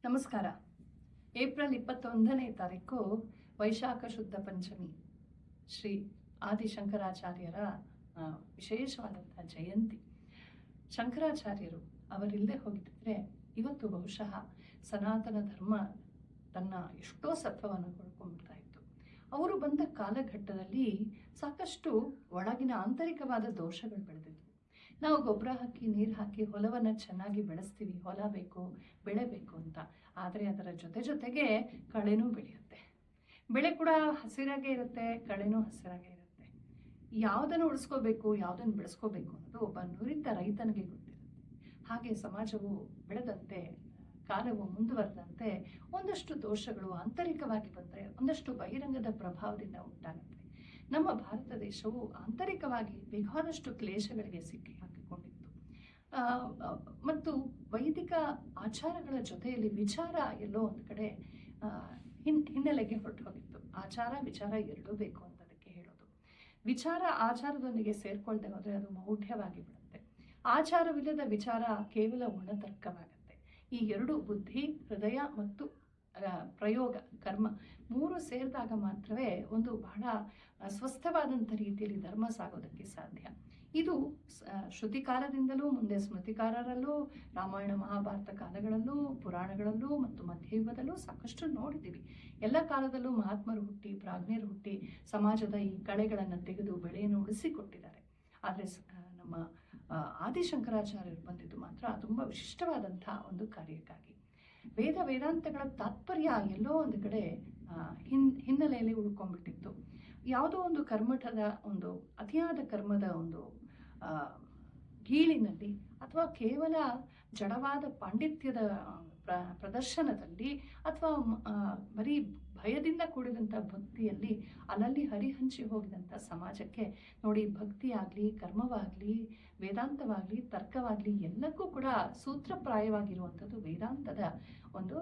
ನಮಸ್ಕಾರ. ಏಪ್ರಿಲ್ 21ನೇ ತಾರೀಕು ವೈಶಾಖ ಶುದ್ಧ ಪಂಚಮಿ, ಶ್ರೀ ಆದಿಶಂಕರಾಚಾರ್ಯರ ವಿಶೇಷವಾದಂಥ ಜಯಂತಿ. ಶಂಕರಾಚಾರ್ಯರು ಅವರಿಲ್ಲದೆ ಹೋಗಿದ್ದರೆ ಇವತ್ತು ಬಹುಶಃ ಸನಾತನ ಧರ್ಮ ತನ್ನ ಎಷ್ಟೋ ಸತ್ವವನ್ನು ಕಳ್ಕೊಂಡ್ಬಿಡ್ತಾ ಇತ್ತು. ಅವರು ಬಂದ ಕಾಲಘಟ್ಟದಲ್ಲಿ ಸಾಕಷ್ಟು ಒಳಗಿನ ಆಂತರಿಕವಾದ ದೋಷಗಳು ಬೆಳೆದಿದ್ವು. ನಾವು ಗೊಬ್ಬರ ಹಾಕಿ ನೀರು ಹಾಕಿ ಹೊಲವನ್ನು ಚೆನ್ನಾಗಿ ಬೆಳೆಸ್ತೀವಿ, ಹೊಲ ಬೇಕು, ಬೆಳೆ ಬೇಕು ಅಂತ. ಆದರೆ ಅದರ ಜೊತೆಗೆ ಕಳೆನೂ ಬೆಳೆಯುತ್ತೆ. ಬೆಳೆ ಕೂಡ ಹಸಿರಾಗೇ ಇರುತ್ತೆ, ಕಳೆನೂ ಹಸಿರಾಗೇ ಇರುತ್ತೆ. ಯಾವುದನ್ನು ಉಳಿಸ್ಕೋಬೇಕು, ಯಾವುದನ್ನು ಬೆಳೆಸ್ಕೋಬೇಕು ಅನ್ನೋದು ಒಬ್ಬ ನುರಿತ ರೈತನಿಗೆ ಗೊತ್ತಿರುತ್ತೆ. ಹಾಗೆ ಸಮಾಜವು ಬೆಳೆದಂತೆ, ಕಾಲವು ಮುಂದುವರೆದಂತೆ ಒಂದಷ್ಟು ದೋಷಗಳು ಆಂತರಿಕವಾಗಿ ಬಂದರೆ ಒಂದಷ್ಟು ಬಹಿರಂಗದ ಪ್ರಭಾವದಿಂದ ಉಂಟಾಗುತ್ತೆ. ನಮ್ಮ ಭಾರತ ದೇಶವು ಆಂತರಿಕವಾಗಿ ಬೇಕಾದಷ್ಟು ಕ್ಲೇಶಗಳಿಗೆ ಸಿಕ್ಕಿ ಹಾಕಿಕೊಂಡಿತ್ತು. ಮತ್ತು ವೈದಿಕ ಆಚಾರಗಳ ಜೊತೆಯಲ್ಲಿ ವಿಚಾರ ಎಲ್ಲೋ ಒಂದು ಕಡೆ ಹಿನ್ನೆಲೆಗೆ ಹೊರಟು ಹೋಗಿತ್ತು. ಆಚಾರ ವಿಚಾರ ಎರಡೂ ಬೇಕು ಅಂತ ಅದಕ್ಕೆ ಹೇಳೋದು. ವಿಚಾರ ಆಚಾರದೊಂದಿಗೆ ಸೇರ್ಕೊಳ್ದೆ ಹೋದರೆ ಅದು ಮೌಢ್ಯವಾಗಿ ಬಿಡುತ್ತೆ. ಆಚಾರವಿಲ್ಲದ ವಿಚಾರ ಕೇವಲ ಒಣತರ್ಕವಾಗುತ್ತೆ. ಈ ಎರಡು ಬುದ್ಧಿ, ಹೃದಯ ಮತ್ತು ಪ್ರಯೋಗ, ಕರ್ಮ ಮೂರು ಸೇರಿದಾಗ ಮಾತ್ರವೇ ಒಂದು ಬಹಳ ಸ್ವಸ್ಥವಾದಂಥ ರೀತಿಯಲ್ಲಿ ಧರ್ಮ ಸಾಗೋದಕ್ಕೆ ಸಾಧ್ಯ. ಇದು ಶ್ರುತಿ ಕಾಲದಿಂದಲೂ ಮುಂದೆ ಸ್ಮೃತಿಕಾರರಲ್ಲೂ, ರಾಮಾಯಣ ಮಹಾಭಾರತ ಕಾಲಗಳಲ್ಲೂ, ಪುರಾಣಗಳಲ್ಲೂ ಮತ್ತು ಮಧ್ಯಯುಗದಲ್ಲೂ ಸಾಕಷ್ಟು ನೋಡಿದ್ದೀವಿ. ಎಲ್ಲ ಕಾಲದಲ್ಲೂ ಮಹಾತ್ಮರು ಹುಟ್ಟಿ, ಪ್ರಾಜ್ಞರು ಹುಟ್ಟಿ ಸಮಾಜದ ಈ ಕಳೆಗಳನ್ನು ತೆಗೆದು ಬೆಳೆಯನ್ನು ಉಳಿಸಿಕೊಟ್ಟಿದ್ದಾರೆ. ಆದರೆ ನಮ್ಮ ಆದಿಶಂಕರಾಚಾರ್ಯರು ಬಂದಿದ್ದು ಮಾತ್ರ ತುಂಬ ವಿಶಿಷ್ಟವಾದಂಥ ಒಂದು ಕಾರ್ಯಕ್ಕಾಗಿ. ವೇದಾಂತಗಳ ತಾತ್ಪರ್ಯ ಎಲ್ಲೋ ಒಂದು ಕಡೆ ಹಿನ್ನೆಲೆಯಲ್ಲಿ ಉಳ್ಕೊಂಡ್ಬಿಟ್ಟಿತ್ತು. ಯಾವುದೋ ಒಂದು ಕರ್ಮಠದ ಒಂದು ಅತಿಯಾದ ಕರ್ಮದ ಒಂದು ಗೀಳಿನಲ್ಲಿ ಅಥವಾ ಕೇವಲ ಜಡವಾದ ಪಾಂಡಿತ್ಯದ ಪ್ರದರ್ಶನದಲ್ಲಿ ಅಥವಾ ಬರೀ ಭಯದಿಂದ ಕೂಡಿದಂಥ ಭಕ್ತಿಯಲ್ಲಿ ಅಲ್ಲಲ್ಲಿ ಹರಿಹಂಚಿ ಹೋಗಿದಂಥ ಸಮಾಜಕ್ಕೆ ನೋಡಿ, ಭಕ್ತಿಯಾಗಲಿ, ಕರ್ಮವಾಗಲಿ, ವೇದಾಂತವಾಗಲಿ, ತರ್ಕವಾಗಲಿ ಎಲ್ಲಕ್ಕೂ ಕೂಡ ಸೂತ್ರಪ್ರಾಯವಾಗಿರುವಂಥದ್ದು ವೇದಾಂತದ ಒಂದು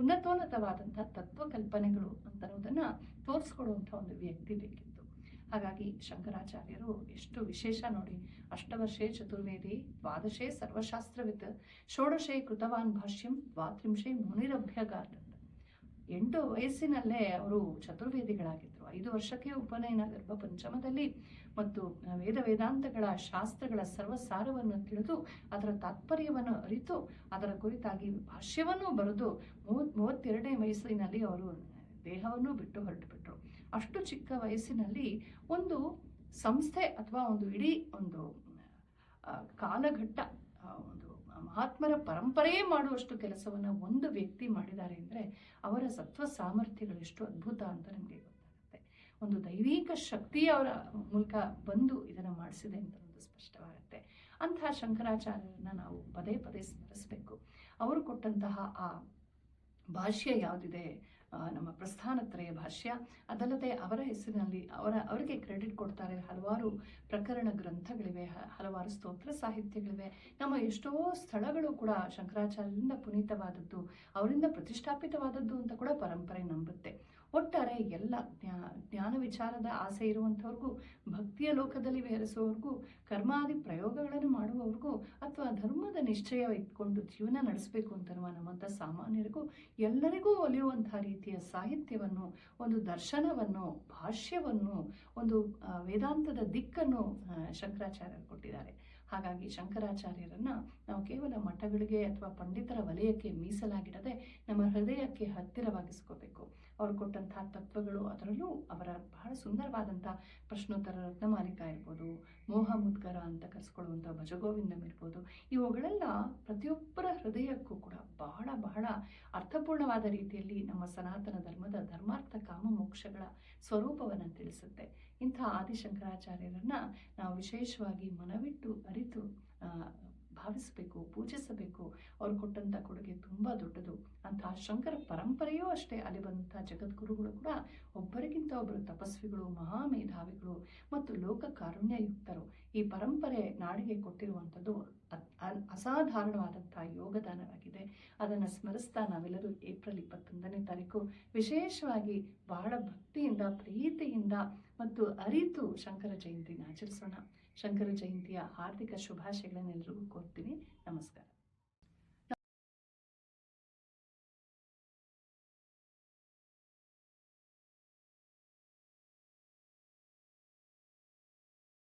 ಉನ್ನತೋನ್ನತವಾದಂಥ ತತ್ವಕಲ್ಪನೆಗಳು ಅಂತನ್ನೋದನ್ನು ತೋರಿಸ್ಕೊಡುವಂಥ ಒಂದು ವ್ಯಕ್ತಿ ಬೇಕಿತ್ತು. ಹಾಗಾಗಿ ಶಂಕರಾಚಾರ್ಯರು ಎಷ್ಟು ವಿಶೇಷ ನೋಡಿ. ಅಷ್ಟವರ್ಷೇ ಚತುರ್ವೇದಿ, ದ್ವಾದಶೇ ಸರ್ವಶಾಸ್ತ್ರವಿತ್, ಷೋಡಶೇ ಕೃತವಾನ್ ಭಾಷ್ಯಂ, ದ್ವಾತ್ರಿಂಶೇ ಮುನಿರಭ್ಯಗಾತ್ ಅಂತ. 8 ವಯಸ್ಸಿನಲ್ಲೇ ಅವರು ಚತುರ್ವೇದಿಗಳಾಗಿದ್ದರು. 5 ವರ್ಷಕ್ಕೆ ಉಪನಯನ ಗರ್ಭ ಪಂಚಮದಲ್ಲಿ ಮತ್ತು ವೇದಾಂತಗಳ ಶಾಸ್ತ್ರಗಳ ಸರ್ವಸಾರವನ್ನು ತಿಳಿದು ಅದರ ತಾತ್ಪರ್ಯವನ್ನು ಅರಿತು ಅದರ ಕುರಿತಾಗಿ ಭಾಷ್ಯವನ್ನು ಬರೆದು 32ನೇ ವಯಸ್ಸಿನಲ್ಲಿ ಅವರು ದೇಹವನ್ನು ಬಿಟ್ಟು ಹೊರಟು ಬಿಟ್ಟರು. ಅಷ್ಟು ಚಿಕ್ಕ ವಯಸ್ಸಿನಲ್ಲಿ ಒಂದು ಸಂಸ್ಥೆ ಅಥವಾ ಒಂದು ಇಡೀ ಒಂದು ಕಾಲಘಟ್ಟ, ಒಂದು ಮಹಾತ್ಮರ ಪರಂಪರೆಯೇ ಮಾಡುವಷ್ಟು ಕೆಲಸವನ್ನು ಒಂದು ವ್ಯಕ್ತಿ ಮಾಡಿದ್ದಾರೆ ಅಂದರೆ ಅವರ ಸತ್ವ ಸಾಮರ್ಥ್ಯಗಳು ಎಷ್ಟು ಅದ್ಭುತ ಅಂತ ನಮಗೆ ಗೊತ್ತಾಗುತ್ತೆ. ಒಂದು ದೈವಿಕ ಶಕ್ತಿ ಅವರ ಮೂಲಕ ಬಂದು ಇದನ್ನು ಮಾಡಿಸಿದೆ ಅಂತ ಒಂದು ಸ್ಪಷ್ಟವಾಗುತ್ತೆ. ಅಂತಹ ಶಂಕರಾಚಾರ್ಯರನ್ನ ನಾವು ಪದೇ ಪದೇ ಸ್ಮರಿಸಬೇಕು. ಅವರು ಕೊಟ್ಟಂತಹ ಆ ಭಾಷ್ಯ ಯಾವುದಿದೆ, ನಮ್ಮ ಪ್ರಸ್ಥಾನತ್ರಯ ಭಾಷ್ಯ, ಅದಲ್ಲದೆ ಅವರ ಹೆಸರಿನಲ್ಲಿ ಅವರಿಗೆ ಕ್ರೆಡಿಟ್ ಕೊಡ್ತಾರೆ. ಹಲವಾರು ಪ್ರಕರಣ ಗ್ರಂಥಗಳಿವೆ, ಹಲವಾರು ಸ್ತೋತ್ರ ಸಾಹಿತ್ಯಗಳಿವೆ. ನಮ್ಮ ಎಷ್ಟೋ ಸ್ಥಳಗಳು ಕೂಡ ಶಂಕರಾಚಾರ್ಯರಿಂದ ಪುನೀತವಾದದ್ದು, ಅವರಿಂದ ಪ್ರತಿಷ್ಠಾಪಿತವಾದದ್ದು ಅಂತ ಕೂಡ ಪರಂಪರೆ ನಂಬುತ್ತೆ. ಒಟ್ಟಾರೆ ಎಲ್ಲ ಜ್ಞಾನ ವಿಚಾರದ ಆಸೆ ಇರುವಂಥವ್ರಿಗೂ, ಭಕ್ತಿಯ ಲೋಕದಲ್ಲಿ ವಿಹರಿಸುವವ್ರಿಗೂ, ಕರ್ಮಾದಿ ಪ್ರಯೋಗಗಳನ್ನು ಮಾಡುವವ್ರಿಗೂ ಅಥವಾ ಧರ್ಮದ ನಿಶ್ಚಯ ಇಟ್ಕೊಂಡು ಜೀವನ ನಡೆಸಬೇಕು ಅಂತನ್ನುವ ನಮ್ಮಂಥ ಸಾಮಾನ್ಯರಿಗೂ ಎಲ್ಲರಿಗೂ ಒಲಿಯುವಂಥ ರೀತಿಯ ಸಾಹಿತ್ಯವನ್ನು, ಒಂದು ದರ್ಶನವನ್ನು, ಭಾಷ್ಯವನ್ನು, ಒಂದು ವೇದಾಂತದ ದಿಕ್ಕನ್ನು ಶಂಕರಾಚಾರ್ಯರು ಕೊಟ್ಟಿದ್ದಾರೆ. ಹಾಗಾಗಿ ಶಂಕರಾಚಾರ್ಯರನ್ನ ನಾವು ಕೇವಲ ಮಠಗಳಿಗೆ ಅಥವಾ ಪಂಡಿತರ ವಲಯಕ್ಕೆ ಮೀಸಲಾಗಿಡದೆ ನಮ್ಮ ಹೃದಯಕ್ಕೆ ಹತ್ತಿರವಾಗಿಸ್ಕೋಬೇಕು. ಅವರು ಕೊಟ್ಟಂತಹ ತತ್ವಗಳು, ಅದರಲ್ಲೂ ಅವರ ಬಹಳ ಸುಂದರವಾದಂಥ ಪ್ರಶ್ನೋತ್ತರ ರತ್ನಮಾಲಿಕಾ ಇರ್ಬೋದು, ಮೋಹ ಮುದ್ಗರ ಅಂತ ಕರೆಸ್ಕೊಳ್ಳುವಂಥ ಭಜಗೋವಿಂದಂ ಇರ್ಬೋದು, ಇವುಗಳೆಲ್ಲ ಪ್ರತಿಯೊಬ್ಬರ ಹೃದಯಕ್ಕೂ ಕೂಡ ಬಹಳ ಬಹಳ ಅರ್ಥಪೂರ್ಣವಾದ ರೀತಿಯಲ್ಲಿ ನಮ್ಮ ಸನಾತನ ಧರ್ಮದ ಧರ್ಮಾರ್ಥ ಕಾಮ ಮೋಕ್ಷಗಳ ಸ್ವರೂಪವನ್ನು ತಿಳಿಸುತ್ತೆ. ಇಂಥ ಆದಿಶಂಕರಾಚಾರ್ಯರನ್ನ ನಾವು ವಿಶೇಷವಾಗಿ ಮನವಿಟ್ಟು ಅರಿತು ಭಾವಿಸಬೇಕು, ಪೂಜಿಸಬೇಕು. ಅವರು ಕೊಟ್ಟಂಥ ಕೊಡುಗೆ ತುಂಬ ದೊಡ್ಡದು. ಅಂತಹ ಶಂಕರ ಪರಂಪರೆಯೂ ಅಷ್ಟೇ. ಅಲ್ಲಿ ಬಂದಂಥ ಜಗದ್ಗುರುಗಳು ಕೂಡ ಒಬ್ಬರಿಗಿಂತ ಒಬ್ಬರು ತಪಸ್ವಿಗಳು, ಮಹಾಮೇಧಾವಿಗಳು ಮತ್ತು ಲೋಕ ಕಾರುಣ್ಯಯುಕ್ತರು. ಈ ಪರಂಪರೆ ನಾಡಿಗೆ ಕೊಟ್ಟಿರುವಂಥದ್ದು ಅಸಾಧಾರಣವಾದಂಥ ಯೋಗದಾನವಾಗಿದೆ. ಅದನ್ನು ಸ್ಮರಿಸ್ತಾ ನಾವೆಲ್ಲರೂ ಏಪ್ರಿಲ್ 21ನೇ ತಾರೀಕು ವಿಶೇಷವಾಗಿ ಬಹಳ ಭಕ್ತಿಯಿಂದ, ಪ್ರೀತಿಯಿಂದ ಮತ್ತು ಅರಿತು ಶಂಕರ ಜಯಂತಿನ ಆಚರಿಸೋಣ. ಶಂಕರ ಜಯಂತಿಯ ಹಾರ್ದಿಕ ಶುಭಾಶಯಗಳನ್ನೆಲ್ಲರಿಗೂ ಕೋರ್ತೀನಿ. ನಮಸ್ಕಾರ.